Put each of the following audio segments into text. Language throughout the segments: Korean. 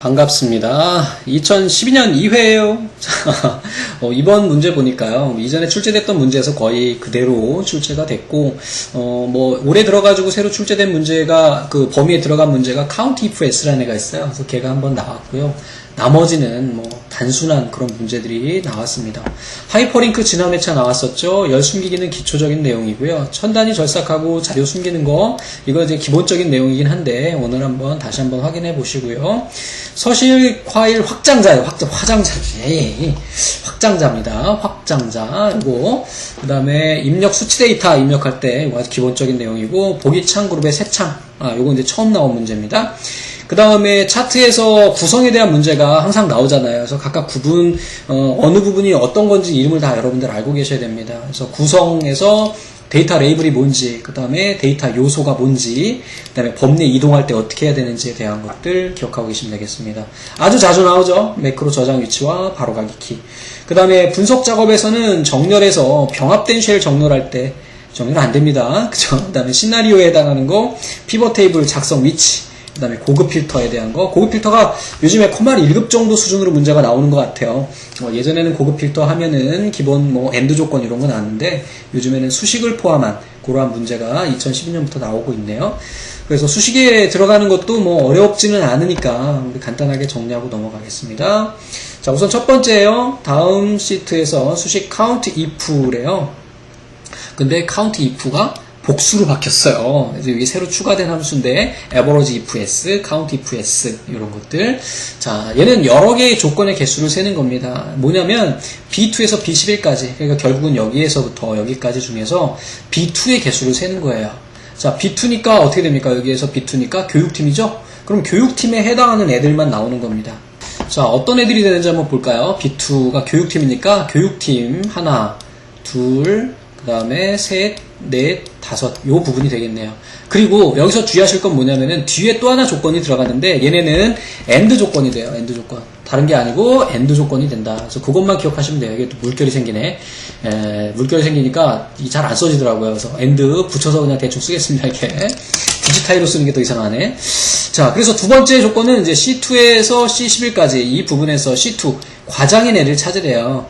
반갑습니다. 2012년 2회예요. 이번 문제 보니까요. 이전에 출제됐던 문제에서 거의 그대로 출제가 됐고, 올해 들어가지고 새로 출제된 문제가, 그 범위에 들어간 문제가 count if s라는 애가 있어요. 그래서 걔가 한번 나왔고요. 나머지는 단순한 그런 문제들이 나왔습니다. 하이퍼링크 지난 회차 나왔었죠. 열 숨기기는 기초적인 내용이고요. 천단위 절삭하고 자료 숨기는 거, 이거 이제 기본적인 내용이긴 한데, 오늘 다시 한번 확인해 보시고요. 서실 파일 확장자예요. 확장자입니다. 확장자. 이거. 그 다음에 입력 수치 데이터 입력할 때, 이거 아주 기본적인 내용이고, 보기창 그룹의 새창. 요거 이제 처음 나온 문제입니다. 그 다음에 차트에서 구성에 대한 문제가 항상 나오잖아요. 그래서 각각 구분, 어느 부분이 어떤 건지 이름을 다 여러분들 알고 계셔야 됩니다. 그래서 구성에서 데이터 레이블이 뭔지, 그 다음에 데이터 요소가 뭔지, 그 다음에 범례 이동할 때 어떻게 해야 되는지에 대한 것들 기억하고 계시면 되겠습니다. 아주 자주 나오죠. 매크로 저장 위치와 바로가기 키. 그 다음에 분석 작업에서는 정렬해서 병합된 쉘 정렬할 때 정렬 안 됩니다. 그죠? 그 다음에 시나리오에 해당하는 거, 피벗 테이블 작성 위치, 그 다음에 고급 필터에 대한 거. 고급 필터가 요즘에 컴마 1급 정도 수준으로 문제가 나오는 것 같아요. 예전에는 고급 필터 하면은 기본 엔드 조건 이런 거 나왔는데, 요즘에는 수식을 포함한 그러한 문제가 2012년부터 나오고 있네요. 그래서 수식에 들어가는 것도 어렵지는 않으니까 우리 간단하게 정리하고 넘어가겠습니다. 자, 우선 첫 번째예요. 다음 시트에서 수식 count if래요. 근데 count if가 복수로 바뀌었어요. 그래서 이게 새로 추가된 함수인데 average if s, count if s 이런 것들. 자, 얘는 여러 개의 조건의 개수를 세는 겁니다. 뭐냐면 B2에서 B11까지, 그러니까 결국은 여기에서부터 여기까지 중에서 B2의 개수를 세는 거예요. 자, B2니까 어떻게 됩니까? 여기에서 B2니까 교육팀이죠? 그럼 교육팀에 해당하는 애들만 나오는 겁니다. 자, 어떤 애들이 되는지 한번 볼까요? B2가 교육팀이니까 교육팀 하나, 둘, 그 다음에 셋, 넷, 다섯, 요 부분이 되겠네요. 그리고 여기서 주의하실 건 뭐냐면은 뒤에 또 하나 조건이 들어가는데 얘네는 AND 조건이 돼요. AND 조건. 다른 게 아니고 AND 조건이 된다. 그래서 그것만 기억하시면 돼요. 이게 또 물결이 생기네. 물결이 생기니까 잘 안 써지더라고요. 그래서 AND 붙여서 그냥 대충 쓰겠습니다. 이렇게. 디지타이로 쓰는 게 더 이상하네. 자, 그래서 두 번째 조건은 이제 C2에서 C11까지 이 부분에서 C2 과장인 애를 찾으래요.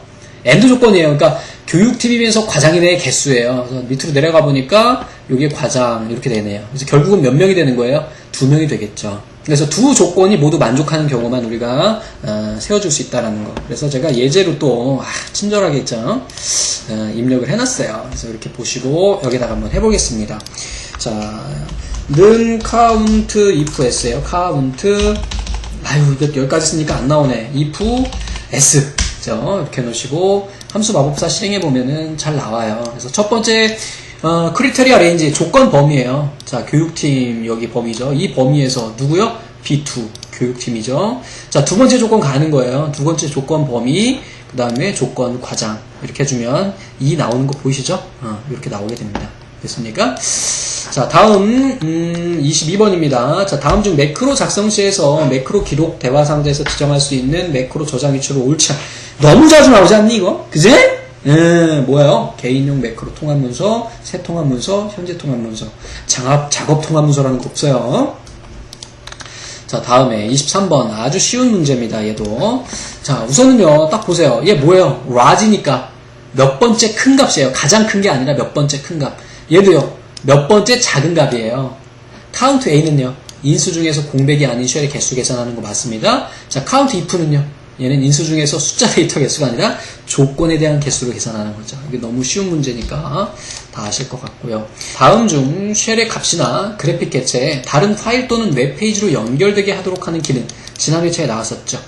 AND 조건이에요. 그러니까 교육팀이면서 과장인의 개수예요. 그래서 밑으로 내려가 보니까 여기에 과장 이렇게 되네요. 그래서 결국은 몇 명이 되는 거예요? 2명이 되겠죠. 그래서 두 조건이 모두 만족하는 경우만 우리가 세워줄 수 있다는 거. 그래서 제가 예제로 또 친절하게 입력을 해놨어요. 그래서 이렇게 보시고 여기다가 한번 해보겠습니다. 자, 는 count if s예요. count, 이거 여기까지 쓰니까 안 나오네. if s. 이렇게 놓으시고 함수 마법사 실행해보면은 잘 나와요. 그래서 첫 번째 크리테리아 레인지 조건 범위예요. 자, 교육팀 여기 범위죠. 이 범위에서 누구요? B2 교육팀이죠. 자, 두 번째 조건 가는 거예요. 두 번째 조건 범위, 그 다음에 조건 과장 이렇게 해주면 이 나오는 거 보이시죠? 이렇게 나오게 됩니다. 됐습니까? 자, 다음 22번입니다. 자, 다음 중 매크로 작성 시에서 매크로 기록 대화 상자에서 지정할 수 있는 매크로 저장 위치로 옳지 않. 너무 자주 나오지 않니 이거? 그지? 뭐예요? 개인용 매크로 통합 문서, 새 통합 문서, 현재 통합 문서, 작업 통합 문서라는 거 없어요. 자, 다음에 23번 아주 쉬운 문제입니다. 얘도. 자, 우선은요, 딱 보세요. 얘 뭐예요? large니까 몇 번째 큰 값이에요. 가장 큰 게 아니라 몇 번째 큰 값. 얘도요, 몇 번째 작은 값이에요. count a는요, 인수 중에서 공백이 아닌 쉘의 개수 계산하는 거 맞습니다. 자, count if는요, 얘는 인수 중에서 숫자 데이터 개수가 아니라 조건에 대한 개수를 계산하는 거죠. 이게 너무 쉬운 문제니까 다 아실 것 같고요. 다음 중 쉘의 값이나 그래픽 개체에 다른 파일 또는 웹페이지로 연결되게 하도록 하는 기능, 지난 회차에 나왔었죠.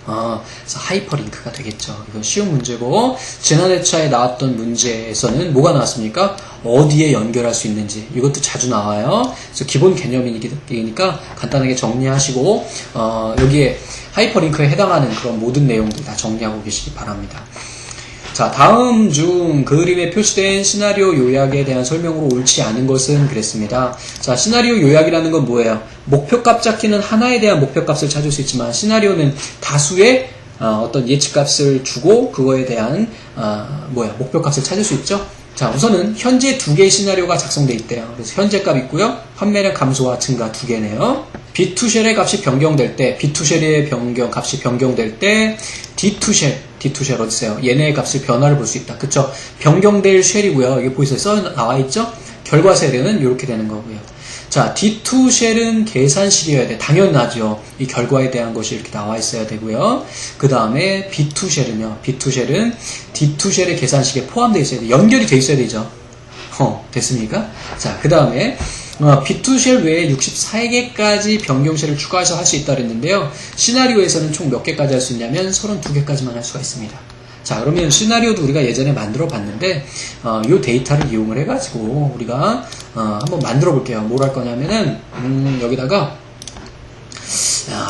그래서 하이퍼링크가 되겠죠. 이건 쉬운 문제고, 지난 회차에 나왔던 문제에서는 뭐가 나왔습니까? 어디에 연결할 수 있는지. 이것도 자주 나와요. 그래서 기본 개념이니까 간단하게 정리하시고, 여기에 하이퍼링크에 해당하는 그런 모든 내용들 다 정리하고 계시기 바랍니다. 자, 다음 중 그림에 표시된 시나리오 요약에 대한 설명으로 옳지 않은 것은 그랬습니다. 자, 시나리오 요약이라는 건 뭐예요? 목표값 잡기는 하나에 대한 목표값을 찾을 수 있지만 시나리오는 다수의 어떤 예측값을 주고 그거에 대한 목표값을 찾을 수 있죠. 자, 우선은 현재 두 개의 시나리오가 작성되어 있대요. 그래서 현재 값 있고요. 판매량 감소와 증가 두 개네요. B2쉘의 값이 변경될 때, B2쉘의 값이 변경될 때, D2쉘 어딨어요? 얘네의 값을 변화를 볼 수 있다. 그쵸? 변경될 쉘이고요. 이게 보이세요? 나와있죠? 결과 세례는 이렇게 되는 거고요. 자, D2쉘은 계산식이어야 돼. 당연하죠. 이 결과에 대한 것이 이렇게 나와 있어야 되고요. 그 다음에 B2쉘은요. B2쉘은 D2쉘의 계산식에 포함되어 있어야 돼. 연결이 돼 있어야 되죠. 됐습니까? 자, 그 다음에 B2쉘 외에 64개까지 변경쉘을 추가해서 할 수 있다 그랬는데요. 시나리오에서는 총 몇 개까지 할 수 있냐면 32개까지만 할 수가 있습니다. 자, 그러면 시나리오도 우리가 예전에 만들어 봤는데 이 데이터를 이용을 해가지고 우리가 한번 만들어 볼게요. 뭘 할 거냐면은 여기다가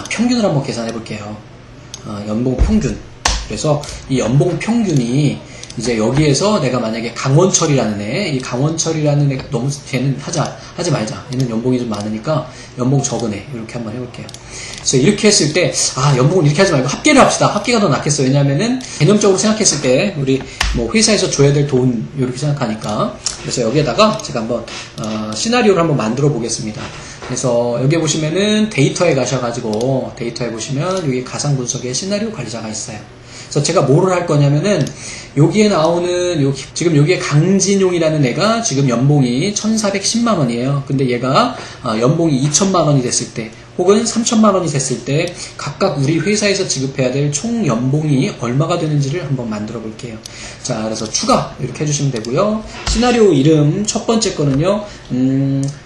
평균을 한번 계산해 볼게요. 연봉 평균. 그래서 이 연봉 평균이 이제 여기에서 내가 만약에 강원철이라는 애, 이 강원철이라는 애가 너무 걔는 하지 말자. 얘는 연봉이 좀 많으니까 연봉 적은 애 이렇게 한번 해볼게요. 그래서 이렇게 했을 때 연봉을 이렇게 하지 말고 합계를 합시다. 합계가 더 낫겠어요. 왜냐하면은 개념적으로 생각했을 때 우리 뭐 회사에서 줘야 될 돈 이렇게 생각하니까. 그래서 여기에다가 제가 한번 시나리오를 한번 만들어 보겠습니다. 그래서 여기 보시면은 데이터에 가셔가지고 데이터에 보시면 여기 가상 분석에 시나리오 관리자가 있어요. 그래서 제가 뭐를 할 거냐면은 여기에 나오는 지금 여기에 강진용이라는 애가 지금 연봉이 1,410만 원이에요. 근데 얘가 연봉이 2천만 원이 됐을 때 혹은 3천만 원이 됐을 때 각각 우리 회사에서 지급해야 될 총 연봉이 얼마가 되는지를 한번 만들어 볼게요. 자, 그래서 추가 이렇게 해주시면 되고요. 시나리오 이름 첫 번째 거는요,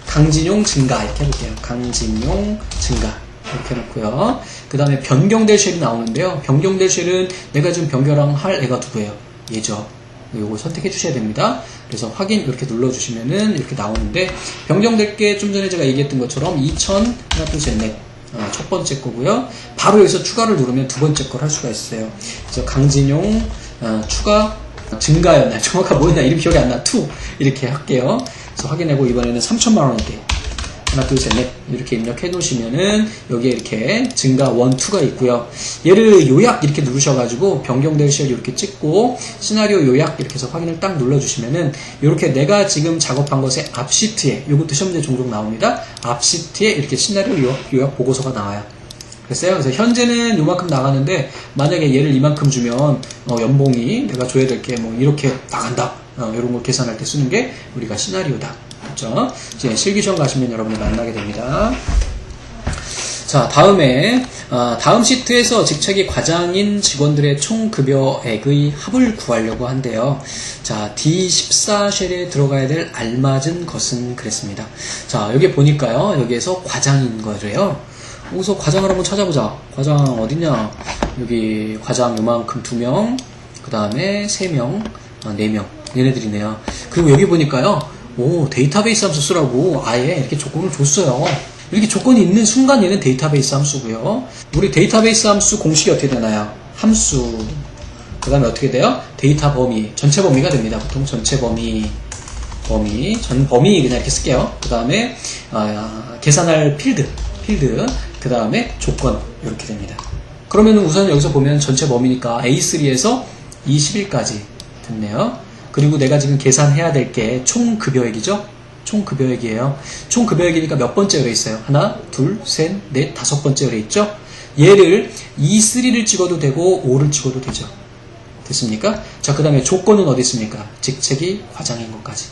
강진용 증가 이렇게 해볼게요. 강진용 증가. 이렇게 해놓고요. 그 다음에 변경될 쉘이 나오는데요. 변경될 쉘은 내가 지금 변경할 애가 누구예요? 얘죠. 요거 선택해 주셔야 됩니다. 그래서 확인 이렇게 눌러주시면은 이렇게 나오는데, 변경될 게 좀 전에 제가 얘기했던 것처럼 2000, 하나, 둘, 셋, 넷. 첫 번째 거고요. 바로 여기서 추가를 누르면 두 번째 걸 할 수가 있어요. 그래서 강진용, 추가, 증가였나? 정확한 뭐였나? 이름 기억이 안 나. 2. 이렇게 할게요. 그래서 확인하고 이번에는 3천만 원일게요. 하나, 둘, 셋, 넷 이렇게 입력해 놓으시면은 여기에 이렇게 증가 1, 2가 있고요. 얘를 요약 이렇게 누르셔가지고 변경될 쉘 이렇게 찍고 시나리오 요약 이렇게 해서 확인을 딱 눌러주시면은 이렇게 내가 지금 작업한 것의 앞 시트에, 이것도 시험 문제 종종 나옵니다. 앞 시트에 이렇게 시나리오 요약 보고서가 나와요. 됐어요? 그래서 현재는 요만큼 나가는데 만약에 얘를 이만큼 주면 연봉이 내가 줘야 될 게 뭐 이렇게 나간다. 이런 걸 계산할 때 쓰는 게 우리가 시나리오다. 그렇죠? 이제 실기시험 가시면 여러분을 만나게 됩니다. 자, 다음 시트에서 직책이 과장인 직원들의 총 급여액의 합을 구하려고 한대요. 자, D14쉘에 들어가야 될 알맞은 것은 그랬습니다. 자, 여기 보니까요, 여기에서 과장인 거래요. 여기서 과장을 한번 찾아보자. 과장 어딨냐? 여기 과장 요만큼 2명, 그 다음에 3명, 4명. 얘네들이네요. 그리고 여기 보니까요, 데이터베이스 함수 쓰라고 아예 이렇게 조건을 줬어요. 이렇게 조건이 있는 순간 얘는 데이터베이스 함수고요. 우리 데이터베이스 함수 공식이 어떻게 되나요? 함수. 그 다음에 어떻게 돼요? 데이터 범위. 전체 범위가 됩니다. 보통 전체 범위. 전 범위 그냥 이렇게 쓸게요. 그 다음에, 계산할 필드. 그 다음에 조건. 이렇게 됩니다. 그러면 우선 여기서 보면 전체 범위니까 A3에서 21까지 됐네요. 그리고 내가 지금 계산해야 될 게 총 급여액이죠? 총 급여액이에요. 총 급여액이니까 몇 번째 열에 있어요? 하나, 둘, 셋, 넷, 5번째 열에 있죠? 얘를 E3를 찍어도 되고 5를 찍어도 되죠. 됐습니까? 자, 그 다음에 조건은 어디 있습니까? 직책이 과장인 것까지.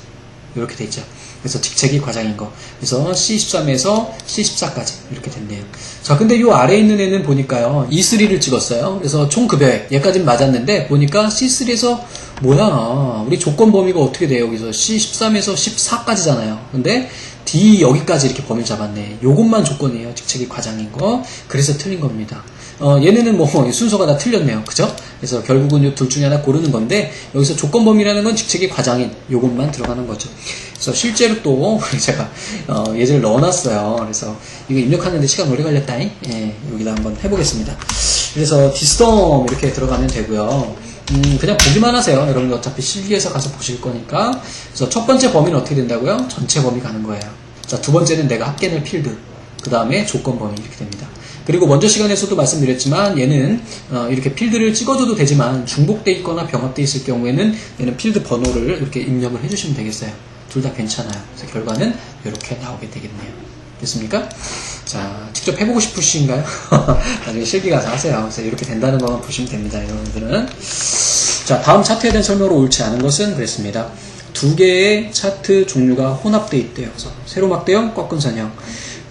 이렇게 돼 있죠. 그래서 직책이 과장인 거. 그래서 C13에서 C14까지 이렇게 됐네요. 자, 근데 요 아래에 있는 애는 보니까요, E3를 찍었어요. 그래서 총 급여액. 얘까지는 맞았는데, 보니까 C3에서, 우리 조건 범위가 어떻게 돼요? 여기서 C13에서 14까지잖아요. 근데 D 여기까지 이렇게 범위를 잡았네. 요것만 조건이에요. 직책이 과장인 거. 그래서 틀린 겁니다. 얘네는 뭐 순서가 다 틀렸네요. 그죠? 그래서 결국은 이 둘 중에 하나 고르는 건데, 여기서 조건 범위라는 건 직책이 과장인 요것만 들어가는 거죠. 그래서 실제로 또 제가 예제를 넣어놨어요. 그래서 이거 입력하는데 시간 오래 걸렸다잉. 예, 여기다 한번 해보겠습니다. 그래서 디스톰 이렇게 들어가면 되고요. 그냥 보기만 하세요. 여러분들 어차피 실기에서 가서 보실 거니까. 그래서 첫 번째 범위는 어떻게 된다고요? 전체 범위 가는 거예요. 자, 두 번째는 내가 합계낼 필드. 그 다음에 조건 범위 이렇게 됩니다. 그리고 먼저 시간에서도 말씀드렸지만 얘는 이렇게 필드를 찍어줘도 되지만 중복돼 있거나 병합돼 있을 경우에는 얘는 필드 번호를 이렇게 입력을 해주시면 되겠어요. 둘 다 괜찮아요. 그래서 결과는 이렇게 나오게 되겠네요. 됐습니까? 자, 직접 해보고 싶으신가요? 나중에 실기 가서 하세요. 그래서 이렇게 된다는 것만 보시면 됩니다, 여러분들은. 자, 다음 차트에 대한 설명으로 옳지 않은 것은 그랬습니다. 두 개의 차트 종류가 혼합되어 있대요. 그래서 세로막대형, 꺾은 선형.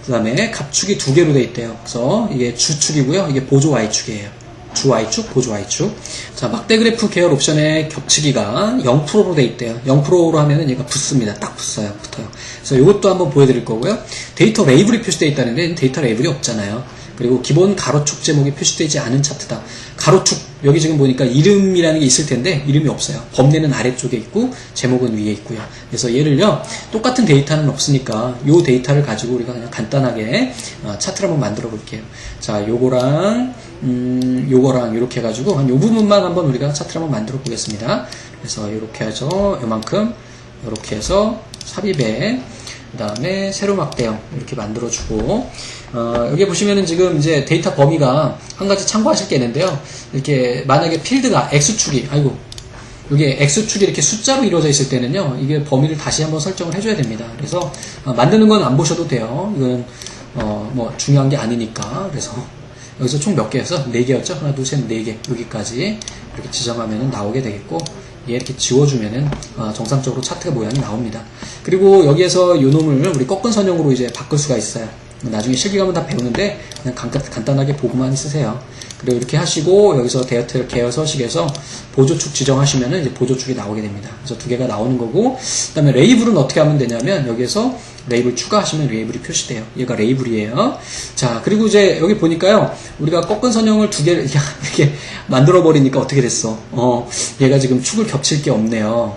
그 다음에 갑축이 두 개로 되어 있대요. 그래서 이게 주축이고요. 이게 보조 Y축이에요. 주 Y축, 보조 Y축. 자, 막대 그래프 계열 옵션의 겹치기가 0%로 되어 있대요. 0%로 하면은 얘가 붙습니다. 딱 붙어요. 그래서 이것도 한번 보여드릴 거고요. 데이터 레이블이 표시되어 있다는데 데이터 레이블이 없잖아요. 그리고 기본 가로축 제목이 표시되지 않은 차트다. 가로축, 여기 지금 보니까 이름이라는 게 있을 텐데 이름이 없어요. 범례는 아래쪽에 있고 제목은 위에 있고요. 그래서 얘를요, 똑같은 데이터는 없으니까 이 데이터를 가지고 우리가 그냥 간단하게 차트를 한번 만들어 볼게요. 자, 요거랑 이렇게 해가지고 한 요 부분만 한번 우리가 차트를 한번 만들어 보겠습니다. 그래서 이렇게 해서 요만큼 이렇게 해서 삽입에 그 다음에 세로막대형 이렇게 만들어주고, 여기 보시면은 지금 이제 데이터 범위가 한 가지 참고하실 게 있는데요. 이렇게 만약에 필드가 X축이, 여기 X축이 이렇게 숫자로 이루어져 있을 때는요, 이게 범위를 다시 한번 설정을 해줘야 됩니다. 그래서, 만드는 건 안 보셔도 돼요. 이건, 뭐, 중요한 게 아니니까. 그래서, 여기서 총 몇 개였어? 4개였죠? 하나, 둘, 셋, 4개. 여기까지 이렇게 지정하면은 나오게 되겠고, 얘 이렇게 지워주면은 정상적으로 차트가 모양이 나옵니다. 그리고 여기에서 요 놈을 우리 꺾은 선형으로 이제 바꿀 수가 있어요. 나중에 실기 가면 다 배우는데 그냥 간단하게 보고만 있으세요. 그리고 이렇게 하시고 여기서 데이터 계열 서식에서 보조축 지정하시면은 이제 보조축이 나오게 됩니다. 그래서 두 개가 나오는 거고, 그 다음에 레이블은 어떻게 하면 되냐면 여기에서 레이블 추가하시면 레이블이 표시돼요. 얘가 레이블이에요. 자, 그리고 이제 여기 보니까요, 우리가 꺾은 선형을 두 개를 이렇게 만들어 버리니까 어떻게 됐어? 얘가 지금 축을 겹칠 게 없네요.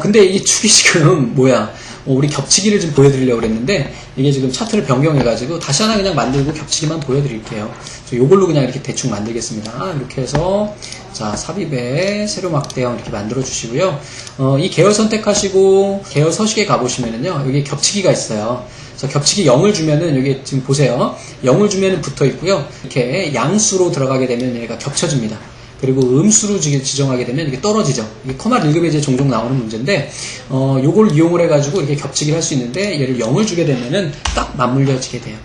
근데 이 축이 지금 뭐야? 우리 겹치기를 좀 보여드리려고 그랬는데 이게 지금 차트를 변경해가지고 다시 하나 그냥 만들고 겹치기만 보여드릴게요. 요걸로 그냥 이렇게 대충 만들겠습니다. 이렇게 해서 자, 삽입에 세로막대형 이렇게 만들어 주시고요. 이 계열 선택하시고 계열 서식에 가보시면은요, 여기 겹치기가 있어요. 그래서 겹치기 0을 주면은 여기 지금 보세요. 0을 주면은 붙어 있고요. 이렇게 양수로 들어가게 되면 얘가 겹쳐집니다. 그리고 음수로 지정하게 되면 이게 떨어지죠. 이게 커마 1급에 이제 종종 나오는 문제인데, 요걸 이용을 해가지고 이렇게 겹치기를 할 수 있는데, 얘를 0을 주게 되면은 딱 맞물려지게 돼요.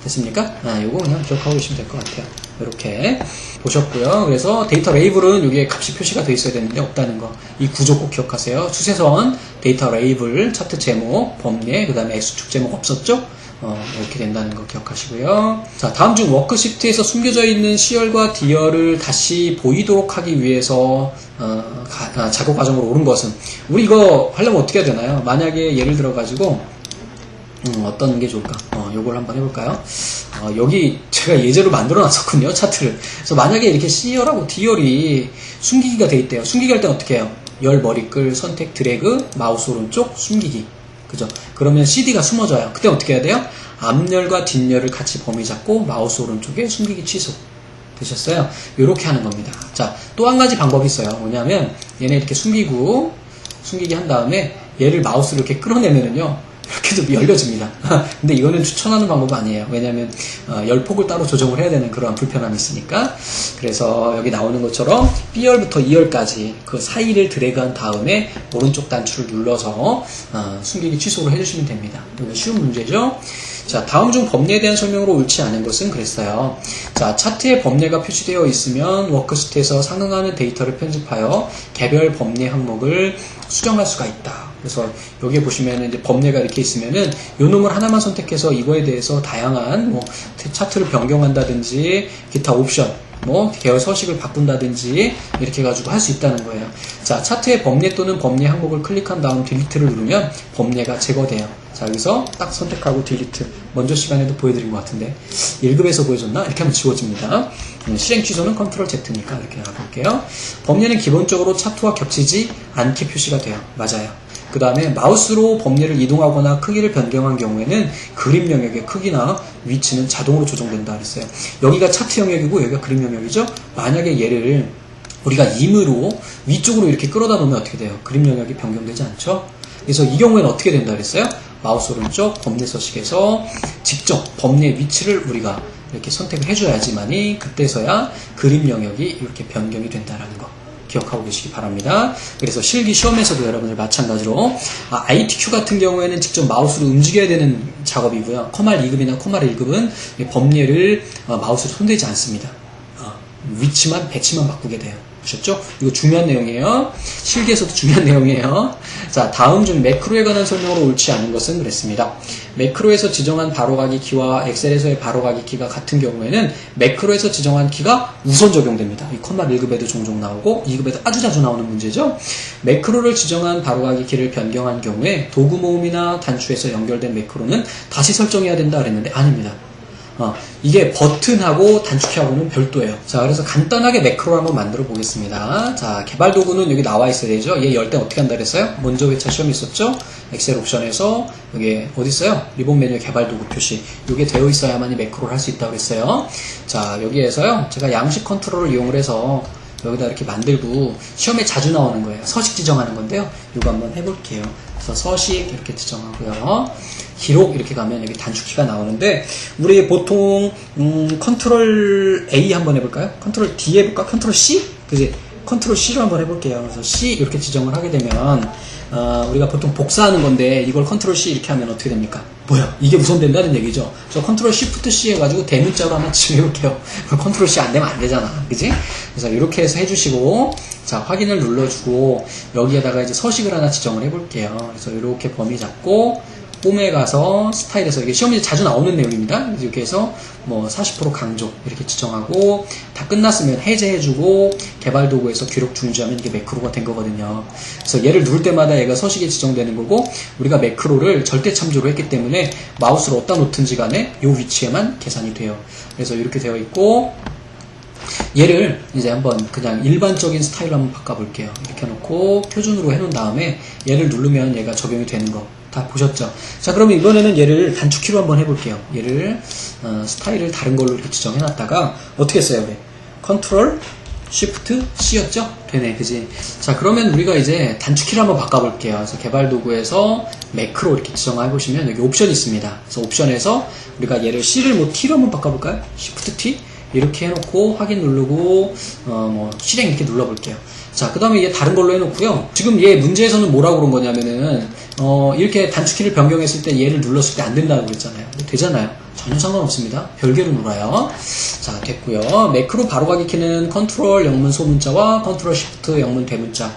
됐습니까? 요거 그냥 기억하고 계시면 될 것 같아요. 이렇게 보셨고요. 그래서 데이터 레이블은 여기에 값이 표시가 되어 있어야 되는데 없다는 거. 이 구조 꼭 기억하세요. 추세선, 데이터 레이블, 차트 제목, 범례, 그 다음에 X축 제목 없었죠? 이렇게 된다는 거 기억하시고요. 자, 다음 중 워크시프트에서 숨겨져 있는 C열과 D열을 다시 보이도록 하기 위해서 작업 과정으로 옳은 것은, 우리 이거 하려면 어떻게 해야 되나요? 만약에 예를 들어 가지고 어떤 게 좋을까? 요걸 한번 해볼까요? 여기 제가 예제로 만들어 놨었거든요, 차트를. 그래서 만약에 이렇게 C열하고 D열이 숨기기가 돼 있대요. 숨기기 할 때는 어떻게 해요? 열 머리끌 선택 드래그 마우스 오른쪽 숨기기. 그죠? 그러면 CD가 숨어져요. 그때 어떻게 해야 돼요? 앞열과 뒷열을 같이 범위 잡고 마우스 오른쪽에 숨기기 취소. 되셨어요? 이렇게 하는 겁니다. 자, 또 한 가지 방법이 있어요. 뭐냐면 얘네 이렇게 숨기기 한 다음에 얘를 마우스로 이렇게 끌어내면은요, 이렇게도 열려집니다. 근데 이거는 추천하는 방법은 아니에요. 왜냐면 열폭을 따로 조정을 해야 되는 그러한 불편함이 있으니까. 그래서 여기 나오는 것처럼 B열부터 2열까지 그 사이를 드래그한 다음에 오른쪽 단추를 눌러서 숨기기 취소를 해주시면 됩니다. 이거 쉬운 문제죠. 자, 다음 중 범례에 대한 설명으로 옳지 않은 것은 그랬어요. 자, 차트에 범례가 표시되어 있으면 워크시트에서 상응하는 데이터를 편집하여 개별 범례 항목을 수정할 수가 있다. 그래서 여기에 보시면은 이제 범례가 이렇게 있으면은 요 놈을 하나만 선택해서 이거에 대해서 다양한 뭐 차트를 변경한다든지 기타 옵션, 뭐 계열 서식을 바꾼다든지 이렇게 해가지고 할 수 있다는 거예요. 자, 차트의 범례 또는 범례 항목을 클릭한 다음 딜리트를 누르면 범례가 제거돼요. 자, 여기서 딱 선택하고 딜리트. 먼저 시간에도 보여드린 것 같은데 1급에서 보여줬나? 이렇게 하면 지워집니다. 실행 취소는 컨트롤 Z니까 이렇게 나가볼게요. 범례는 기본적으로 차트와 겹치지 않게 표시가 돼요. 맞아요. 그 다음에 마우스로 범례를 이동하거나 크기를 변경한 경우에는 그림 영역의 크기나 위치는 자동으로 조정된다 그랬어요. 여기가 차트 영역이고 여기가 그림 영역이죠. 만약에 얘를 우리가 임으로 위쪽으로 이렇게 끌어다 놓으면 어떻게 돼요? 그림 영역이 변경되지 않죠? 그래서 이 경우에는 어떻게 된다 그랬어요? 마우스 오른쪽 범례 서식에서 직접 범례 위치를 우리가 이렇게 선택을 해줘야지만이 그때서야 그림 영역이 이렇게 변경이 된다라는 거 기억하고 계시기 바랍니다. 그래서 실기 시험에서도 여러분들 마찬가지로 ITQ 같은 경우에는 직접 마우스로 움직여야 되는 작업이고요. 컴알 2급이나 컴알 1급은 범례를 마우스로 손대지 않습니다. 위치만 배치만 바꾸게 돼요. 보셨죠? 이거 중요한 내용이에요. 실기에서도 중요한 내용이에요. 자, 다음 중 매크로에 관한 설명으로 옳지 않은 것은 그랬습니다. 매크로에서 지정한 바로가기 키와 엑셀에서의 바로가기 키가 같은 경우에는 매크로에서 지정한 키가 우선 적용됩니다. 이 컴마 1급에도 종종 나오고 2급에도 아주 자주 나오는 문제죠. 매크로를 지정한 바로가기 키를 변경한 경우에 도구 모음이나 단추에서 연결된 매크로는 다시 설정해야 된다 그랬는데 아닙니다. 이게 버튼하고 단축키하고는 별도예요. 자, 그래서 간단하게 매크로 한번 만들어 보겠습니다. 자, 개발 도구는 여기 나와 있어야 되죠. 얘 열 때 어떻게 한다 그랬어요? 먼저 회차 시험이 있었죠? 엑셀 옵션에서 여기 어디 있어요? 리본 메뉴 개발 도구 표시. 이게 되어 있어야만이 매크로를 할 수 있다고 그랬어요. 자, 여기에서요. 제가 양식 컨트롤을 이용을 해서 여기다 이렇게 만들고 시험에 자주 나오는 거예요. 서식 지정하는 건데요. 이거 한번 해볼게요. 그래서 서식 이렇게 지정하고요. 기록 이렇게 가면 여기 단축키가 나오는데 우리 보통 컨트롤 A 한번 해볼까요? 컨트롤 D 해볼까? 컨트롤 C? 그지? 컨트롤 C로 한번 해볼게요. 그래서 C 이렇게 지정을 하게 되면 우리가 보통 복사하는 건데 이걸 컨트롤 C 이렇게 하면 어떻게 됩니까? 뭐야? 이게 우선된다는 얘기죠. 그래서 컨트롤 Shift C 해가지고 대문자로 한번 지정해볼게요. 컨트롤 C 안 되면 안 되잖아. 그지? 그래서 이렇게 해서 해주시고 자, 확인을 눌러주고 여기에다가 이제 서식을 하나 지정을 해볼게요. 그래서 이렇게 범위 잡고 홈에 가서 스타일에서 이게 시험에 자주 나오는 내용입니다. 이렇게 해서 뭐 40% 강조 이렇게 지정하고 다 끝났으면 해제해주고 개발 도구에서 기록 중지하면 이게 매크로가 된 거거든요. 그래서 얘를 누를 때마다 얘가 서식에 지정되는 거고 우리가 매크로를 절대 참조로 했기 때문에 마우스를 어디다 놓든지 간에 이 위치에만 계산이 돼요. 그래서 이렇게 되어 있고 얘를 이제 한번 그냥 일반적인 스타일로 한번 바꿔볼게요. 이렇게 해놓고 표준으로 해놓은 다음에 얘를 누르면 얘가 적용이 되는 거 다 보셨죠? 자, 그러면 이번에는 얘를 단축키로 한번 해볼게요. 얘를 스타일을 다른 걸로 이렇게 지정해놨다가 어떻게 써요? 우리 컨트롤 Shift C였죠? 되네, 그지? 자, 그러면 우리가 이제 단축키를 한번 바꿔볼게요. 그래서 개발 도구에서 매크로 이렇게 지정해보시면 여기 옵션이 있습니다. 그래서 옵션에서 우리가 얘를 C를 뭐 T로 한번 바꿔볼까요? Shift T 이렇게 해놓고 확인 누르고 뭐 실행 이렇게 눌러볼게요. 자, 그 다음에 얘 다른 걸로 해놓고요. 지금 얘 문제에서는 뭐라고 그런 거냐면은 이렇게 단축키를 변경했을 때 얘를 눌렀을 때 안 된다고 그랬잖아요. 되잖아요. 전혀 상관없습니다. 별개로 놀아요. 자, 됐고요. 매크로 바로가기 키는 컨트롤 영문 소문자와 컨트롤 시프트 영문 대문자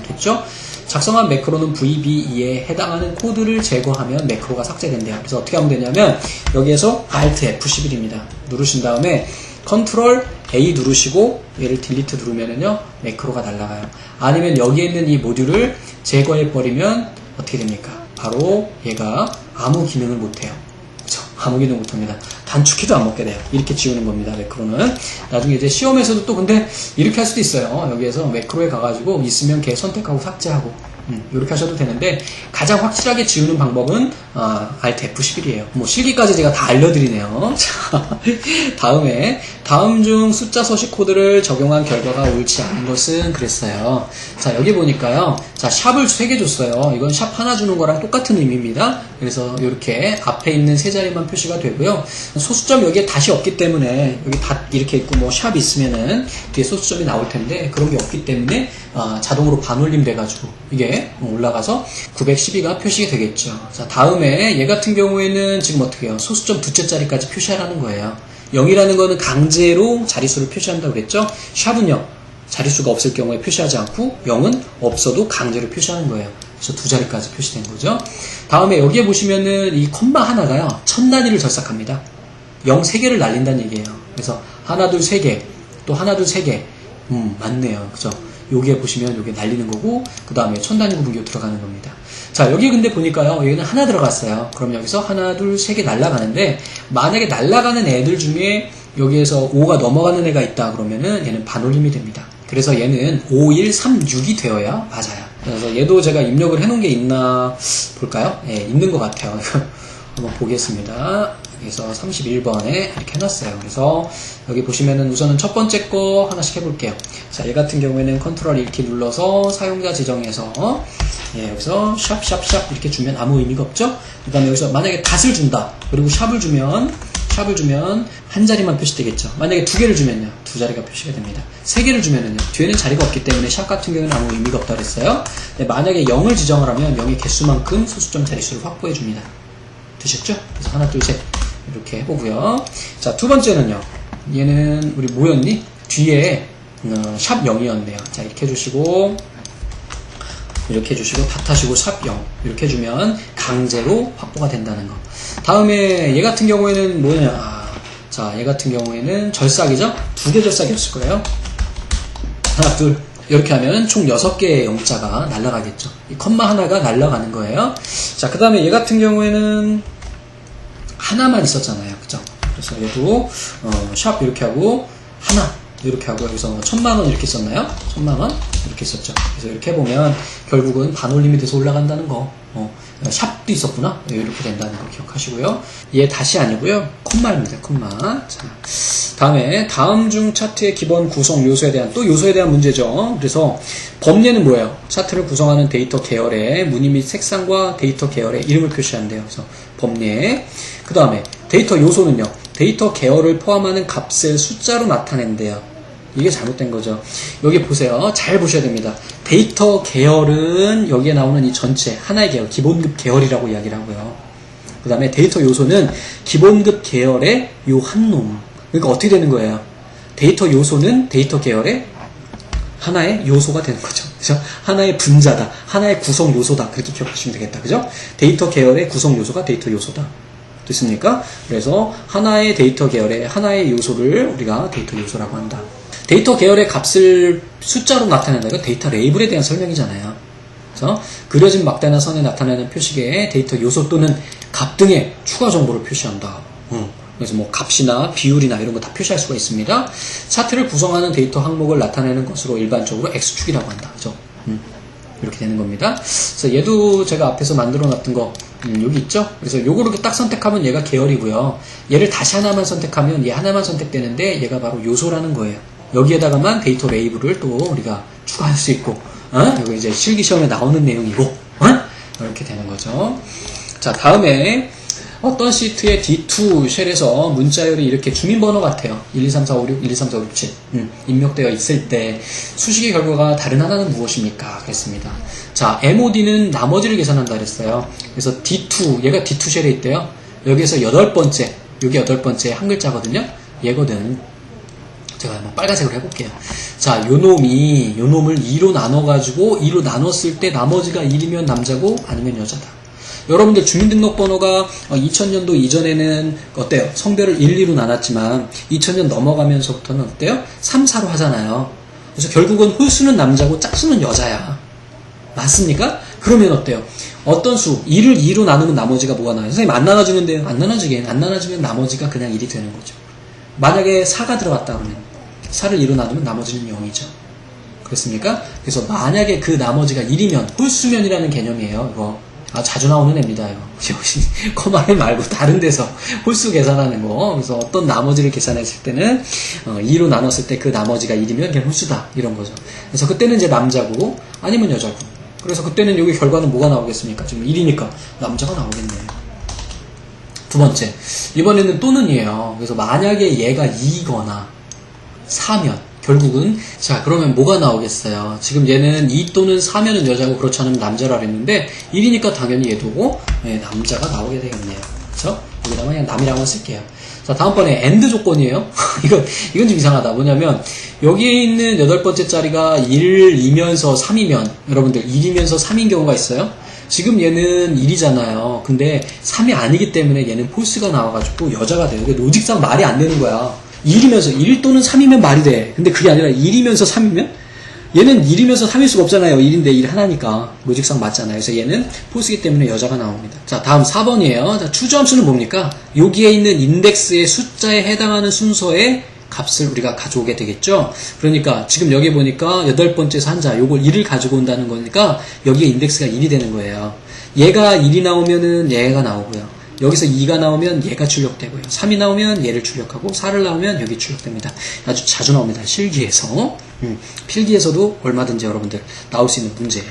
됐죠? 작성한 매크로는 VB2에 해당하는 코드를 제거하면 매크로가 삭제된대요. 그래서 어떻게 하면 되냐면 여기에서 Alt F11입니다. 누르신 다음에 컨트롤 A 누르시고 얘를 딜리트 누르면은요 매크로가 날아가요. 아니면 여기에 있는 이 모듈을 제거해 버리면 어떻게 됩니까? 바로 얘가 아무 기능을 못해요. 그쵸? 아무 기능 못합니다. 단축키도 안 먹게 돼요. 이렇게 지우는 겁니다. 매크로는 나중에 이제 시험에서도 또 근데 이렇게 할 수도 있어요. 여기에서 매크로에 가가지고 있으면 걔 선택하고 삭제하고 이렇게 하셔도 되는데 가장 확실하게 지우는 방법은 Alt F11이에요. 뭐 실기까지 제가 다 알려드리네요. 자, 다음 중 숫자 서식 코드를 적용한 결과가 옳지 않은 것은 그랬어요. 자, 여기 보니까요. 자, 샵을 3개 줬어요. 이건 샵 하나 주는 거랑 똑같은 의미입니다. 그래서 이렇게 앞에 있는 세 자리만 표시가 되고요. 소수점 여기에 다시 없기 때문에 여기 닷 이렇게 있고 뭐 샵 있으면은 뒤에 소수점이 나올 텐데 그런 게 없기 때문에 자동으로 반올림 돼가지고 이게 올라가서 912가 표시가 되겠죠. 자, 다음에 얘 같은 경우에는 지금 어떻게 해요? 소수점 두째 자리까지 표시하라는 거예요. 0이라는 거는 강제로 자릿수를 표시한다고 그랬죠? 샵은요, 자릿수가 없을 경우에 표시하지 않고 0은 없어도 강제로 표시하는 거예요. 그래서 두 자리까지 표시된 거죠. 다음에 여기에 보시면은 이 콤마 하나가요, 1000단위를 절삭합니다. 0 3개를 날린다는 얘기예요. 그래서 하나, 둘, 3개, 또 하나, 둘, 3개. 맞네요. 그죠? 여기에 보시면 여기 날리는 거고, 그 다음에 1000단위 구분기호 들어가는 겁니다. 자, 여기 근데 보니까요, 여기는 하나 들어갔어요. 그럼 여기서 하나, 둘, 3개 날아가는데, 만약에 날아가는 애들 중에 여기에서 5가 넘어가는 애가 있다 그러면은 얘는 반올림이 됩니다. 그래서 얘는 5, 1, 3, 6이 되어야 맞아요. 그래서 얘도 제가 입력을 해놓은 게 있나 볼까요? 예, 있는 것 같아요. 한번 보겠습니다. 그래서 31번에 이렇게 해놨어요. 그래서 여기 보시면은 우선은 첫 번째 거 하나씩 해볼게요. 자, 얘 같은 경우에는 컨트롤 이렇게 눌러서 사용자 지정해서 여기서 샵 이렇게 주면 아무 의미가 없죠? 그 다음에 여기서 만약에 닷을 준다. 그리고 샵을 주면 샵을 주면 한 자리만 표시되겠죠. 만약에 두 개를 주면요, 두 자리가 표시가 됩니다. 세 개를 주면은요, 뒤에는 자리가 없기 때문에 샵 같은 경우는 아무 의미가 없다 그랬어요. 만약에 0을 지정을 하면 0의 개수만큼 소수점 자릿수를 확보해 줍니다. 되셨죠? 그래서 하나, 둘, 셋 이렇게 해보고요. 자, 두 번째는요, 얘는 우리 뭐였니? 뒤에 샵 0이었네요. 자, 이렇게 해주시고 이렇게 해주시고 탓하시고 샵 0 이렇게 해주면 강제로 확보가 된다는 거. 다음에 얘 같은 경우에는 뭐냐, 자, 얘 같은 경우에는 절삭이죠? 두 개 절삭이었을 거예요. 하나, 둘 이렇게 하면 총 6개의 0자가 날아가겠죠. 이 컴마 하나가 날아가는 거예요. 자, 그 다음에 얘 같은 경우에는 하나만 있었잖아요. 그죠? 그래서 얘도 샵 이렇게 하고 하나 이렇게 하고 여기서 1000만원 이렇게 썼나요? 1000만원 이렇게 썼죠. 그래서 이렇게 해보면 결국은 반올림이 돼서 올라간다는 거. 샵도 있었구나. 이렇게 된다는 거 기억하시고요. 얘 다시 아니고요, 콤마입니다. 콤마. 자, 다음에 다음 중 차트의 기본 구성 요소에 대한, 또 요소에 대한 문제죠. 그래서 범례는 뭐예요? 차트를 구성하는 데이터 계열의 무늬 및 색상과 데이터 계열의 이름을 표시한대요. 그래서 범례. 그 다음에 데이터 요소는요, 데이터 계열을 포함하는 값을 숫자로 나타낸대요. 이게 잘못된 거죠. 여기 보세요. 잘 보셔야 됩니다. 데이터 계열은 여기에 나오는 이 전체 하나의 계열, 기본급 계열이라고 이야기를 하고요. 그 다음에 데이터 요소는 기본급 계열의 요 한 놈. 그러니까 어떻게 되는 거예요? 데이터 요소는 데이터 계열의 하나의 요소가 되는 거죠. 그죠? 하나의 분자다. 하나의 구성 요소다. 그렇게 기억하시면 되겠다. 그죠? 데이터 계열의 구성 요소가 데이터 요소다. 됐습니까? 그래서 하나의 데이터 계열의 하나의 요소를 우리가 데이터 요소라고 한다. 데이터 계열의 값을 숫자로 나타낸다. 이거 데이터 레이블에 대한 설명이잖아요. 그래서 그려진 막대나 선에 나타내는 표식에 데이터 요소 또는 값 등의 추가 정보를 표시한다. 그래서 뭐 값이나 비율이나 이런 거 다 표시할 수가 있습니다. 차트를 구성하는 데이터 항목을 나타내는 것으로 일반적으로 X축이라고 한다. 그죠? 이렇게 되는 겁니다. 그래서 얘도 제가 앞에서 만들어 놨던 거 여기 있죠? 그래서 요거 이렇게 딱 선택하면 얘가 계열이고요. 얘를 다시 하나만 선택하면 얘 하나만 선택되는데 얘가 바로 요소라는 거예요. 여기에다가만 데이터 레이블을 또 우리가 추가할 수 있고, 이거 이제 실기시험에 나오는 내용이고, 이렇게 되는 거죠. 자, 다음에 어떤 시트의 D2 쉘에서 문자열이 이렇게 주민번호 같아요. 1, 2, 3, 4, 5, 6, 1, 2, 3, 4, 5, 6, 7 입력되어 있을 때 수식의 결과가 다른 하나는 무엇입니까? 그랬습니다. 자, MOD는 나머지를 계산한다 그랬어요. 그래서 D2, 얘가 D2 쉘에 있대요. 여기에서 8번째, 여기 8번째 한 글자거든요. 얘거든. 제가 한번 빨간색으로 해볼게요. 자, 요 놈을 2로 나눠가지고 2로 나눴을 때 나머지가 1이면 남자고 아니면 여자다. 여러분들 주민등록번호가 2000년도 이전에는 어때요? 성별을 1, 2로 나눴지만 2000년 넘어가면서부터는 어때요? 3, 4로 하잖아요. 그래서 결국은 홀수는 남자고 짝수는 여자야. 맞습니까? 그러면 어때요? 어떤 수, 2를 2로 나누면 나머지가 뭐가 나와요? 선생님 안 나눠주는데요? 안 나눠주면 나머지가 그냥 1이 되는 거죠. 만약에 4가 들어갔다 그러면 4를 2로 나누면 나머지는 0이죠. 그렇습니까? 그래서 만약에 그 나머지가 1이면 홀수면이라는 개념이에요. 이거 자주 나오는 애입니다. 이거 커마에 말고 다른 데서 홀수 계산하는 거. 그래서 어떤 나머지를 계산했을 때는 2로 나눴을 때 그 나머지가 1이면 그냥 홀수다 이런 거죠. 그래서 그때는 이제 남자고 아니면 여자고. 그래서 그때는 여기 결과는 뭐가 나오겠습니까? 지금 1이니까 남자가 나오겠네요. 두 번째, 이번에는 또는이에요. 그래서 만약에 얘가 2거나 4면 결국은 자, 그러면 뭐가 나오겠어요? 지금 얘는 2 또는 4면은 여자고 그렇지 않으면 남자라 그랬는데 1이니까 당연히 얘도 남자가 나오게 되겠네요. 그렇죠? 여기다가 그냥 남이라고 쓸게요. 자, 다음번에 AND 조건이에요. 이건 좀 이상하다. 뭐냐면 여기에 있는 8번째 자리가 1이면서 3이면 여러분들 1이면서 3인 경우가 있어요. 지금 얘는 1이잖아요. 근데 3이 아니기 때문에 얘는 폴스가 나와가지고 여자가 돼요. 로직상 말이 안 되는 거야. 1이면서 1 또는 3이면 말이 돼. 근데 그게 아니라 1이면서 3이면? 얘는 1이면서 3일 수가 없잖아요. 1인데 1 하나니까. 로직상 맞잖아요. 그래서 얘는 폴스이기 때문에 여자가 나옵니다. 자, 다음 4번이에요. 자, 추저함수는 뭡니까? 여기에 있는 인덱스의 숫자에 해당하는 순서의 값을 우리가 가져오게 되겠죠. 그러니까 지금 여기 보니까 8번째 산자 요걸 1을 가지고 온다는 거니까 여기에 인덱스가 1이 되는 거예요. 얘가 1이 나오면은 얘가 나오고요. 여기서 2가 나오면 얘가 출력되고요. 3이 나오면 얘를 출력하고 4를 나오면 여기 출력됩니다. 아주 자주 나옵니다. 실기에서. 필기에서도 얼마든지 여러분들 나올 수 있는 문제예요.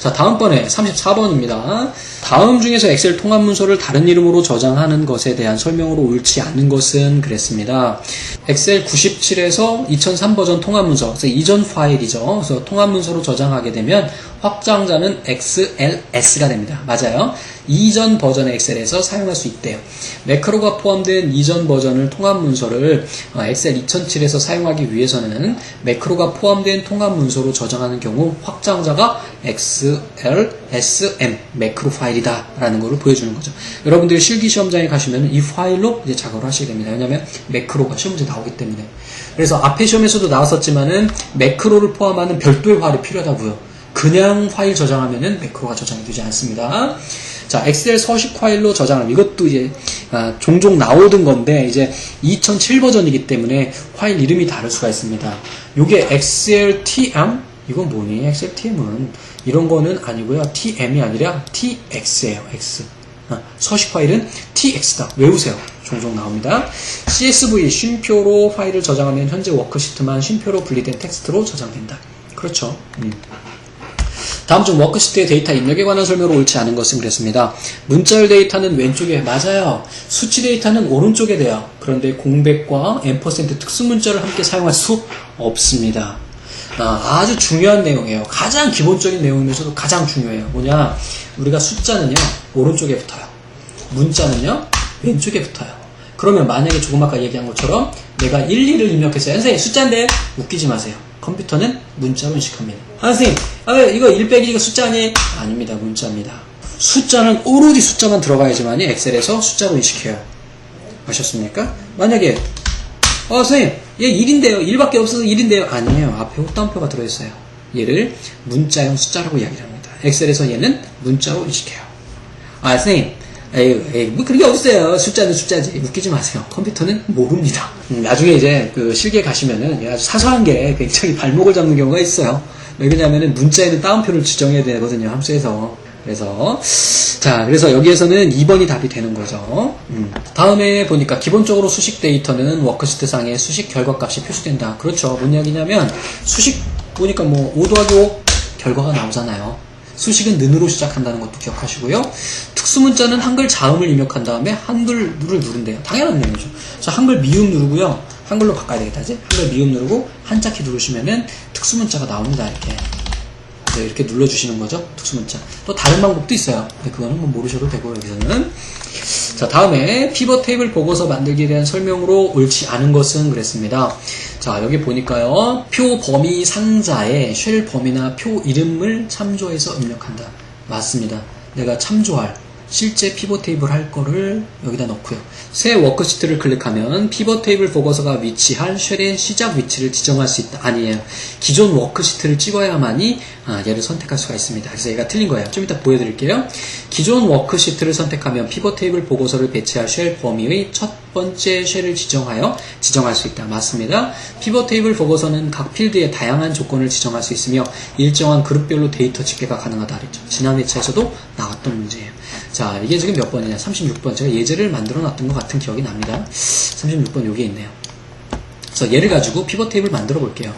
자, 다음번에 34번입니다. 다음 중에서 엑셀 통합 문서를 다른 이름으로 저장하는 것에 대한 설명으로 옳지 않은 것은 그랬습니다. 엑셀 97에서 2003 버전 통합 문서, 그래서 이전 파일이죠. 그래서 통합 문서로 저장하게 되면 확장자는 XLS가 됩니다. 맞아요. 이전 버전의 엑셀에서 사용할 수 있대요. 매크로가 포함된 이전 버전을 통합 문서를 엑셀 2007에서 사용하기 위해서는 매크로가 포함된 통합 문서로 저장하는 경우 확장자가 XLSM 매크로 파일이다 라는 것을 보여주는 거죠. 여러분들이 실기 시험장에 가시면 이 파일로 이제 작업을 하시게 됩니다. 왜냐하면 매크로가 시험 문제 나오기 때문에. 그래서 앞에 시험에서도 나왔었지만은 매크로를 포함하는 별도의 파일이 필요하다고요. 그냥 파일 저장하면은 매크로가 저장이 되지 않습니다. 자, 엑셀 서식 파일로 저장하면 이것도 이제 종종 나오던 건데 이제 2007 버전이기 때문에 파일 이름이 다를 수가 있습니다. 요게 XLTM 이건 뭐니? XLTM은 이런 거는 아니고요. TM이 아니라 TX예요. X. 서식 파일은 TX다. 외우세요. 종종 나옵니다. CSV 쉼표로 파일을 저장하면 현재 워크시트만 쉼표로 분리된 텍스트로 저장된다. 그렇죠. 다음 중 워크시트의 데이터 입력에 관한 설명으로 옳지 않은 것은 그랬습니다. 문자열 데이터는 왼쪽에 맞아요. 수치 데이터는 오른쪽에 돼요. 그런데 공백과 &% 특수 문자를 함께 사용할 수 없습니다. 아주 중요한 내용이에요. 가장 기본적인 내용이면서도 가장 중요해요. 뭐냐? 우리가 숫자는요 오른쪽에 붙어요. 문자는요 왼쪽에 붙어요. 그러면 만약에 조금 아까 얘기한 것처럼 내가 1, 2를 입력했어요. 선생님 숫자인데 웃기지 마세요. 컴퓨터는 문자로 인식합니다. 선생님 이거 1 빼기 이거 숫자 아니에요? 아닙니다. 문자입니다. 숫자는 오로지 숫자만 들어가야지만이 엑셀에서 숫자로 인식해요. 아셨습니까? 만약에 선생님 얘 1인데요. 1밖에 없어서 1인데요. 아니에요. 앞에 헛다운표가 들어있어요. 얘를 문자형 숫자라고 이야기를 합니다. 엑셀에서 얘는 문자로 인식해요. 선생님 에이, 뭐 그런 게 어딨어요. 숫자는 숫자지. 웃기지 마세요. 컴퓨터는 모릅니다. 나중에 이제 그 실기에 가시면은 아주 사소한 게 굉장히 발목을 잡는 경우가 있어요. 왜 그러냐면은 문자에는 따옴표를 지정해야 되거든요. 함수에서. 그래서 여기에서는 2번이 답이 되는 거죠. 다음에 보니까 기본적으로 수식 데이터는 워크시트 상에 수식 결과값이 표시된다. 그렇죠. 뭔 이야기냐면 수식 보니까 뭐 5 더하기 5 결과가 나오잖아요. 수식은 는으로 시작한다는 것도 기억하시고요. 특수문자는 한글 자음을 입력한 다음에 한글을 누른대요. 당연한 내용이죠. 자, 한글 미음 누르고요. 한글로 바꿔야 되겠다지? 한글 미음 누르고 한자키 누르시면은 특수문자가 나옵니다. 이렇게 눌러주시는 거죠. 특수문자. 또 다른 방법도 있어요. 근데 그거는 뭐 모르셔도 되고 여기서는. 자, 다음에 피벗 테이블 보고서 만들기에 대한 설명으로 옳지 않은 것은 그랬습니다. 자, 여기 보니까요. 표 범위 상자에 쉘 범위나 표 이름을 참조해서 입력한다. 맞습니다. 내가 참조할 실제 피벗 테이블 할 거를 여기다 넣고요. 새 워크시트를 클릭하면 피벗 테이블 보고서가 위치할 쉘의 시작 위치를 지정할 수 있다. 아니에요. 기존 워크시트를 찍어야만이 얘를 선택할 수가 있습니다. 그래서 얘가 틀린 거예요. 좀 이따 보여드릴게요. 기존 워크시트를 선택하면 피벗 테이블 보고서를 배치할 쉘 범위의 첫 번째 쉘을 지정할 수 있다. 맞습니다. 피벗 테이블 보고서는 각 필드에 다양한 조건을 지정할 수 있으며 일정한 그룹별로 데이터 집계가 가능하다 그랬죠. 지난 회차에서도 나왔던 문제예요. 자, 이게 지금 몇 번이냐? 36번. 제가 예제를 만들어 놨던 것 같은 기억이 납니다. 36번 여기에 있네요. 그래서 얘를 가지고 피벗 테이블 만들어 볼게요.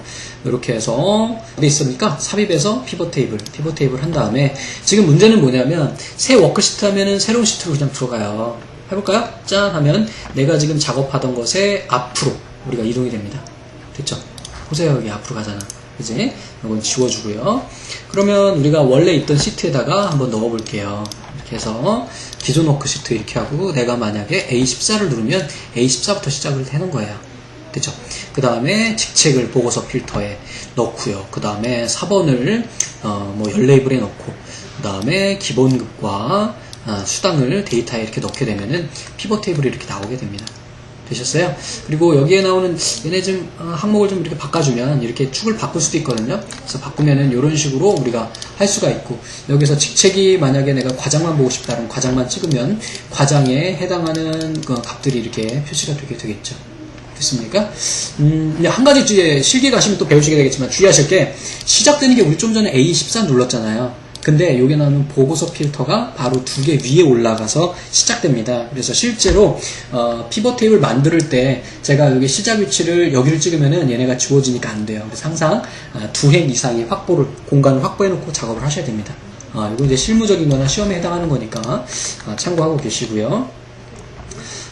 이렇게 해서 어디 있습니까? 삽입해서 피벗 테이블 한 다음에 지금 문제는 뭐냐면 새 워크시트 하면은 새로운 시트로 그냥 들어가요. 해볼까요? 짠 하면 내가 지금 작업하던 것에 앞으로 우리가 이동이 됩니다. 됐죠? 보세요. 여기 앞으로 가잖아. 그지? 이건 지워주고요. 그러면 우리가 원래 있던 시트에다가 한번 넣어 볼게요. 이렇게 해서 기존 워크시트 이렇게 하고 내가 만약에 A14를 누르면 A14부터 시작을 해놓은 거예요. 됐죠? 그 다음에 직책을 보고서 필터에 넣고요. 그 다음에 4번을 뭐 열레이블에 넣고 그 다음에 기본급과 수당을 데이터에 이렇게 넣게 되면은 피벗 테이블이 이렇게 나오게 됩니다. 되셨어요? 그리고 여기에 나오는 얘네 좀 항목을 좀 이렇게 바꿔주면 이렇게 축을 바꿀 수도 있거든요. 그래서 바꾸면은 이런 식으로 우리가 할 수가 있고 여기서 직책이 만약에 내가 과장만 보고 싶다 그러면 과장만 찍으면 과장에 해당하는 그 값들이 이렇게 표시가 되게 되겠죠. 됐습니까? 한 가지 이제 실기 가시면 또 배우시게 되겠지만 주의하실 게 시작되는 게 우리 좀 전에 A14 눌렀잖아요. 근데 여기 나오는 보고서 필터가 바로 두 개 위에 올라가서 시작됩니다. 그래서 실제로 피벗 테이블 만들 때 제가 여기 시작 위치를 여기를 찍으면은 얘네가 지워지니까 안 돼요. 그래서 항상 두 행 이상의 공간을 확보해 놓고 작업을 하셔야 됩니다. 이거 이제 실무적인 거나 시험에 해당하는 거니까 참고하고 계시고요.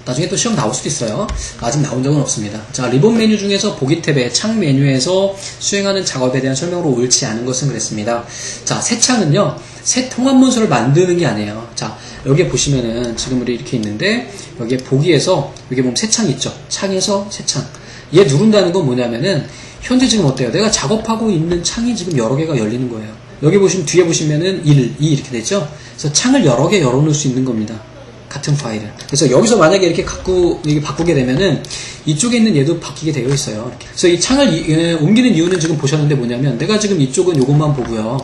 나중에 또 시험 나올 수도 있어요. 아직 나온 적은 없습니다. 자, 리본 메뉴 중에서 보기 탭의 창 메뉴에서 수행하는 작업에 대한 설명으로 옳지 않은 것은 그랬습니다. 자, 새 창은요, 새 통합 문서를 만드는 게 아니에요. 자, 여기에 보시면은 지금 우리 이렇게 있는데, 여기에 보기에서, 여기 보면 새 창 있죠? 창에서 새 창. 얘 누른다는 건 뭐냐면은, 현재 지금 어때요? 내가 작업하고 있는 창이 지금 여러 개가 열리는 거예요. 여기 보시면, 뒤에 보시면은 1, 2 이렇게 되죠? 그래서 창을 여러 개 열어놓을 수 있는 겁니다. 같은 파일을. 그래서 여기서 만약에 이렇게 바꾸게 되면은 이쪽에 있는 얘도 바뀌게 되어 있어요. 이렇게. 그래서 이 창을 옮기는 이유는 지금 보셨는데 뭐냐면 내가 지금 이쪽은 요것만 보고요.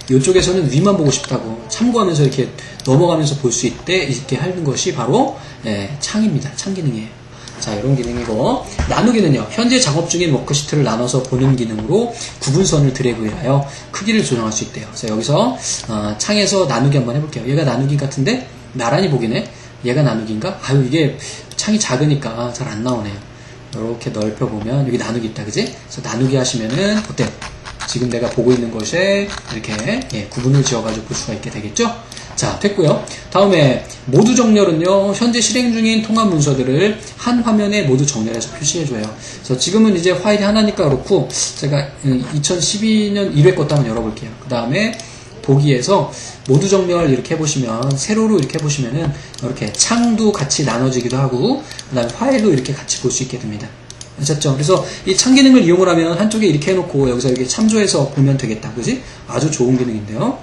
이쪽에서는 위만 보고 싶다고 참고하면서 이렇게 넘어가면서 볼 수 있게 하는 것이 바로 창입니다. 창 기능이에요. 자, 이런 기능이고 나누기는요. 현재 작업 중인 워크시트를 나눠서 보는 기능으로 구분선을 드래그를 하여 크기를 조정할 수 있대요. 그래서 여기서 창에서 나누기 한번 해볼게요. 얘가 나누기 같은데 나란히 보기네? 얘가 나누기인가? 아유, 이게 창이 작으니까 잘 안 나오네요. 이렇게 넓혀보면 여기 나누기 있다, 그지? 그래서 나누기 하시면은 어때? 지금 내가 보고 있는 것에 이렇게 구분을 지어가지고 볼 수가 있게 되겠죠? 자, 됐고요. 다음에 모두 정렬은요. 현재 실행 중인 통합 문서들을 한 화면에 모두 정렬해서 표시해줘요. 그래서 지금은 이제 파일이 하나니까 그렇고 제가 2012년 1회 것도 한번 열어볼게요. 그 다음에 보기에서 모두 정렬 이렇게 해보시면 세로로 이렇게 해보시면은 이렇게 창도 같이 나눠지기도 하고 그 다음에 파일도 이렇게 같이 볼 수 있게 됩니다. 아셨죠? 그래서 이 창 기능을 이용을 하면 한쪽에 이렇게 해놓고 여기서 이렇게 참조해서 보면 되겠다. 그지? 아주 좋은 기능인데요.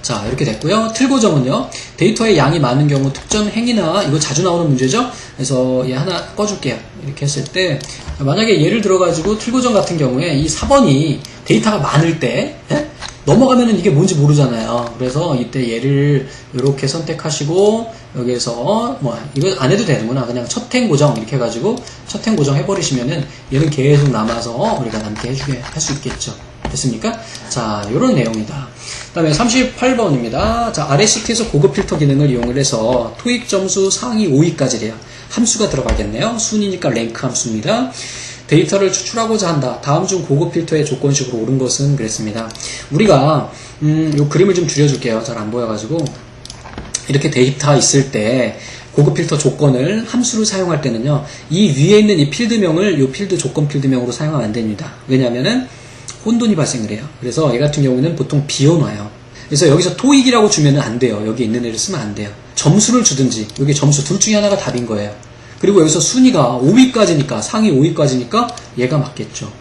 자, 이렇게 됐고요. 틀 고정은요. 데이터의 양이 많은 경우 특정 행위나 이거 자주 나오는 문제죠. 그래서 얘 하나 꺼줄게요. 이렇게 했을 때 만약에 예를 들어가지고 틀 고정 같은 경우에 이 4번이 데이터가 많을 때 넘어가면은 이게 뭔지 모르잖아요. 그래서 이때 얘를 이렇게 선택하시고 여기에서 이거 안 해도 되는구나. 그냥 첫행 고정 이렇게 해가지고 첫행 고정 해버리시면은 얘는 계속 남아서 우리가 남게 해주게 할 수 있겠죠. 됐습니까? 자, 요런 내용이다. 그 다음에 38번입니다. 자, 아래 시트에서 고급 필터 기능을 이용을 해서 토익 점수 상위 5위까지래요. 함수가 들어가겠네요. 순이니까 랭크 함수입니다. 데이터를 추출하고자 한다. 다음 중 고급 필터의 조건식으로 옳은 것은 그랬습니다. 우리가 요 그림을 좀 줄여줄게요. 잘 안 보여가지고 이렇게 데이터 있을 때 고급 필터 조건을 함수를 사용할 때는요. 이 위에 있는 이 필드명을 이 필드 조건 필드명으로 사용하면 안 됩니다. 왜냐하면은 혼돈이 발생을 해요. 그래서 얘 같은 경우는 보통 비워놔요. 그래서 여기서 토익이라고 주면은 안 돼요. 여기 있는 애를 쓰면 안 돼요. 점수를 주든지 여기 점수 둘 중에 하나가 답인 거예요. 그리고 여기서 순위가 5위까지니까 상위 5위까지니까 얘가 맞겠죠.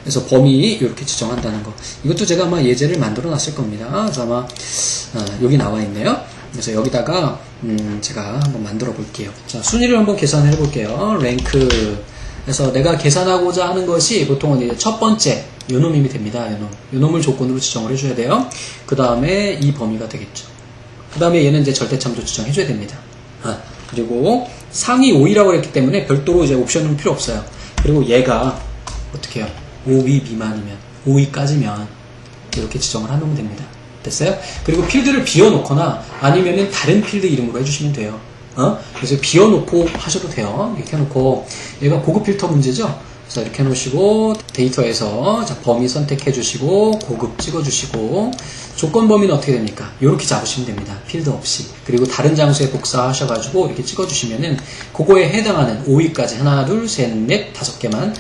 그래서 범위 이렇게 지정한다는 거. 이것도 제가 아마 예제를 만들어 놨을 겁니다. 그래서 아마 여기 나와 있네요. 그래서 여기다가 제가 한번 만들어 볼게요. 자, 순위를 한번 계산을 해 볼게요. 랭크. 그래서 내가 계산하고자 하는 것이 보통은 이제 첫 번째 요놈이 됩니다. 요놈을 조건으로 지정을 해줘야 돼요. 그 다음에 이 범위가 되겠죠. 그 다음에 얘는 이제 절대참도 지정해줘야 됩니다. 그리고 상위 5위라고 했기 때문에 별도로 이제 옵션은 필요 없어요. 그리고 얘가 어떻게 해요? 5위 미만이면 5위까지면 이렇게 지정을 해놓으면 됩니다. 됐어요? 그리고 필드를 비워놓거나 아니면은 다른 필드 이름으로 해주시면 돼요. 그래서 비워놓고 하셔도 돼요. 이렇게 해놓고 얘가 고급 필터 문제죠? 그래서 이렇게 해놓으시고 데이터에서 자, 범위 선택해 주시고 고급 찍어 주시고 조건 범위는 어떻게 됩니까? 이렇게 잡으시면 됩니다. 필드 없이. 그리고 다른 장소에 복사하셔가지고 이렇게 찍어 주시면은 그거에 해당하는 5위까지 하나 둘 셋 넷 5개만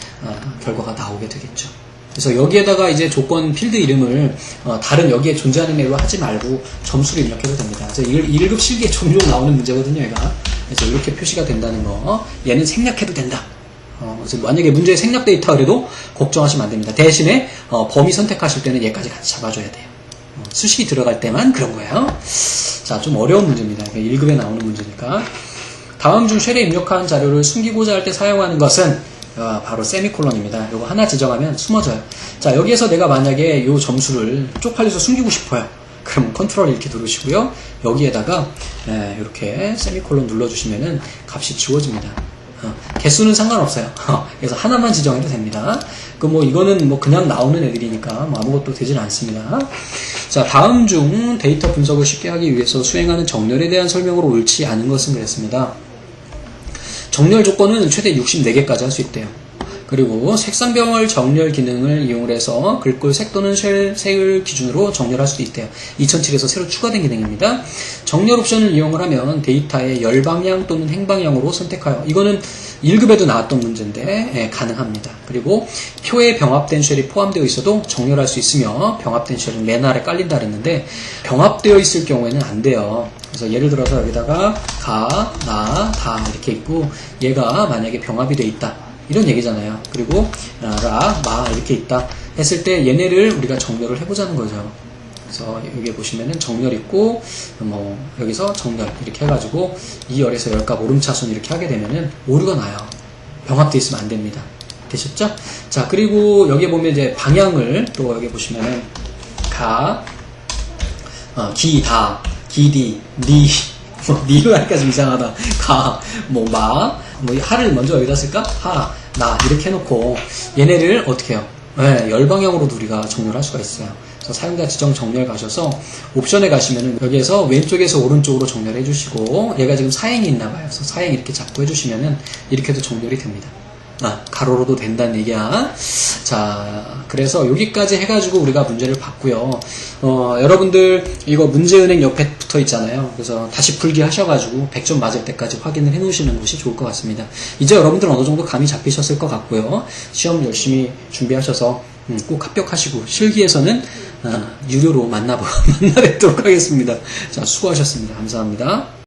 결과가 나오게 되겠죠. 그래서 여기에다가 이제 조건 필드 이름을 다른 여기에 존재하는 애로 하지 말고 점수를 입력해도 됩니다. 그래서 1급 실기에 종종 나오는 문제거든요, 얘가. 그래서 이렇게 표시가 된다는 거. 얘는 생략해도 된다. 그래서 만약에 문제에 생략돼 있다 그래도 걱정하시면 안 됩니다. 대신에 범위 선택하실 때는 얘까지 같이 잡아줘야 돼요. 수식이 들어갈 때만 그런 거예요. 자, 좀 어려운 문제입니다. 1급에 나오는 문제니까. 다음 중 쉘에 입력한 자료를 숨기고자 할 때 사용하는 것은 바로 세미콜론입니다. 요거 하나 지정하면 숨어져요. 자, 여기에서 내가 만약에 요 점수를 쪽팔려서 숨기고 싶어요. 그럼 컨트롤 이렇게 누르시고요. 여기에다가 이렇게 세미콜론 눌러주시면은 값이 지워집니다. 개수는 상관없어요. 그래서 하나만 지정해도 됩니다. 이거는 그냥 나오는 애들이니까 아무것도 되질 않습니다. 자, 다음 중 데이터 분석을 쉽게 하기 위해서 수행하는 정렬에 대한 설명으로 옳지 않은 것은 그랬습니다. 정렬 조건은 최대 64개까지 할 수 있대요. 그리고 색상별 정렬 기능을 이용해서 글꼴 색 또는 색을 기준으로 정렬할 수도 있대요. 2007에서 새로 추가된 기능입니다. 정렬 옵션을 이용을 하면 데이터의 열방향 또는 행방향으로 선택하여, 이거는 1급에도 나왔던 문제인데 가능합니다. 그리고 표에 병합된 쉘이 포함되어 있어도 정렬할 수 있으며 병합된 쉘은 맨 아래 깔린다 그랬는데 병합되어 있을 경우에는 안 돼요. 그래서 예를 들어서 여기다가 가, 나, 다 이렇게 있고 얘가 만약에 병합이 되어 있다 이런 얘기잖아요. 그리고 라, 마 이렇게 있다 했을 때 얘네를 우리가 정렬을 해보자는 거죠. 그래서 여기 보시면은 정렬 있고 여기서 정렬 이렇게 해가지고 2열에서 열값 오름차순 이렇게 하게 되면은 오류가 나요. 병합되어 있으면 안 됩니다. 되셨죠? 자, 그리고 여기 보면 이제 방향을 또 여기 보시면은 가, 기, 다, 기디, 니, 니로 하니까 좀 이상하다. 가, 마, 하를 먼저 여기다 쓸까? 하, 나 이렇게 해놓고 얘네를 어떻게 해요? 열방향으로도 우리가 정렬할 수가 있어요. 그래서 사용자 지정 정렬 가셔서 옵션에 가시면은 여기에서 왼쪽에서 오른쪽으로 정렬해 주시고 얘가 지금 사행이 있나봐요. 그래서 사행 이렇게 잡고 해주시면은 이렇게도 정렬이 됩니다. 가로로도 된다는 얘기야. 자, 그래서 여기까지 해가지고 우리가 문제를 봤고요. 여러분들 이거 문제은행 옆에 붙어 있잖아요. 그래서 다시 풀기 하셔가지고 100점 맞을 때까지 확인을 해 놓으시는 것이 좋을 것 같습니다. 이제 여러분들 어느 정도 감이 잡히셨을 것 같고요. 시험 열심히 준비하셔서 꼭 합격하시고 실기에서는 유료로 만나뵙도록 하겠습니다. 자, 수고하셨습니다. 감사합니다.